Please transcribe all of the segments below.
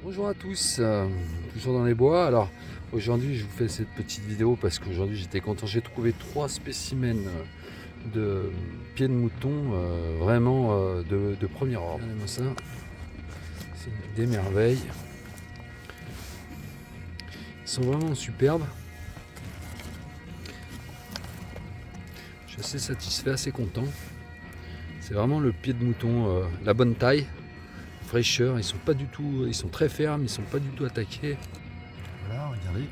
Bonjour à tous, toujours dans les bois. Alors aujourd'hui je vous fais cette petite vidéo parce qu'aujourd'hui j'étais content, j'ai trouvé 3 spécimens de pieds de mouton vraiment de premier ordre. Regardez-moi ça, c'est des merveilles. Ils sont vraiment superbes. Je suis assez satisfait, assez content. C'est vraiment le pied de mouton, la bonne taille. Fraîcheur, ils sont pas du tout, ils sont très fermes, ils sont pas du tout attaqués. Voilà, regardez.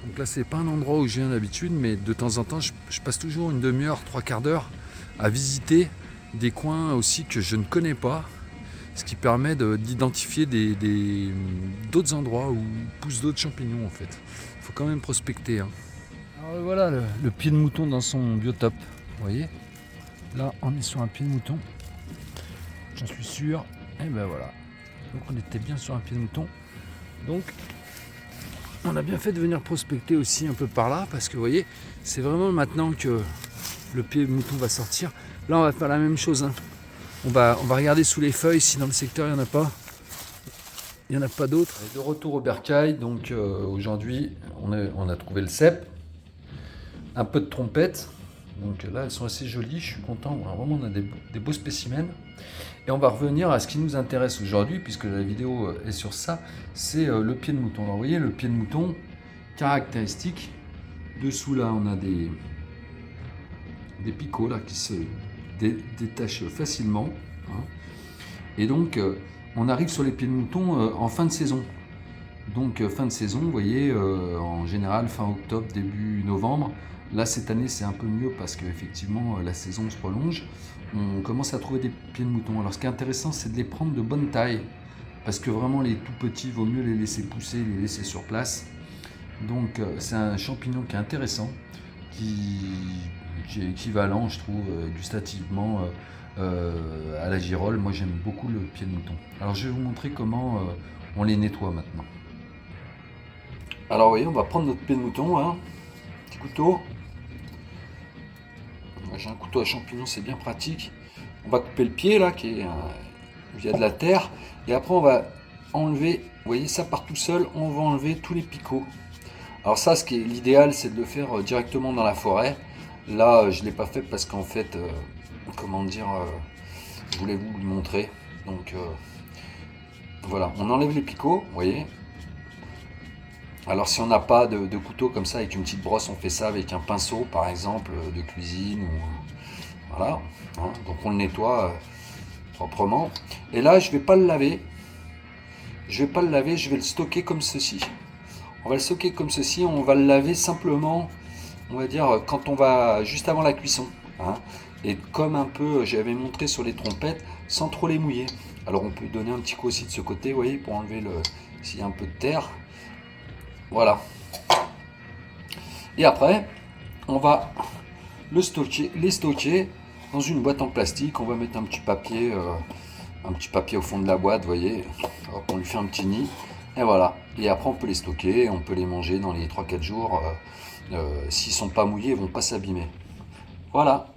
Donc là c'est pas un endroit où je viens d'habitude, mais de temps en temps je passe toujours une demi-heure, 3/4 d'heure à visiter des coins aussi que je ne connais pas, ce qui permet d'identifier d'autres endroits où poussent d'autres champignons en fait. Il faut quand même prospecter. Hein. Alors voilà le pied de mouton dans son biotope, vous voyez. Là, on est sur un pied de mouton, j'en suis sûr. Et ben voilà. Donc on était bien sur un pied de mouton. Donc on a bien fait de venir prospecter aussi un peu par là, parce que vous voyez, c'est vraiment maintenant que le pied de mouton va sortir. Là, on va faire la même chose. Hein. On va regarder sous les feuilles si dans le secteur il n'y en a pas. Il n'y en a pas d'autres. De retour au bercail, donc aujourd'hui on a trouvé le cep, un peu de trompette. Donc là, elles sont assez jolies, je suis content. Vraiment, on a des beaux spécimens. Et on va revenir à ce qui nous intéresse aujourd'hui, puisque la vidéo est sur ça, c'est le pied de mouton. Alors vous voyez, le pied de mouton, caractéristique. Dessous, là, on a des picots là, qui se détachent facilement. Hein. Et donc, on arrive sur les pieds de mouton en fin de saison. Donc, fin de saison, vous voyez, en général, fin octobre, début novembre. Là, cette année, c'est un peu mieux parce qu'effectivement, la saison se prolonge. On commence à trouver des pieds de mouton. Alors, ce qui est intéressant, c'est de les prendre de bonne taille. Parce que vraiment, les tout petits, il vaut mieux les laisser pousser, les laisser sur place. Donc, c'est un champignon qui est intéressant, qui est équivalent, je trouve, gustativement à la girole. Moi, j'aime beaucoup le pied de mouton. Alors, je vais vous montrer comment on les nettoie maintenant. Alors, vous voyez, on va prendre notre pied de mouton, hein, petit couteau. J'ai un couteau à champignons, c'est bien pratique. On va couper le pied là, où il y a de la terre. Et après, on va enlever, vous voyez, ça part tout seul. On va enlever tous les picots. Alors ça, ce qui est l'idéal, c'est de le faire directement dans la forêt. Là, je ne l'ai pas fait parce qu'en fait, comment dire, je voulais vous le montrer. Donc, voilà, on enlève les picots, vous voyez. Alors si on n'a pas de couteau comme ça avec une petite brosse, on fait ça avec un pinceau par exemple de cuisine. Voilà, hein, donc on le nettoie proprement. Et là je ne vais pas le laver. Je vais le stocker comme ceci. On va le stocker comme ceci, on va le laver simplement, on va dire, quand on va juste avant la cuisson. Hein, et comme un peu j'avais montré sur les trompettes, sans trop les mouiller. Alors on peut donner un petit coup aussi de ce côté, vous voyez, pour enlever s'il y a un peu de terre. Voilà. Et après, on va les stocker dans une boîte en plastique. On va mettre un petit papier au fond de la boîte, vous voyez. Hop, on lui fait un petit nid. Et voilà. Et après, on peut les stocker. On peut les manger dans les 3-4 jours. S'ils ne sont pas mouillés, ils ne vont pas s'abîmer. Voilà.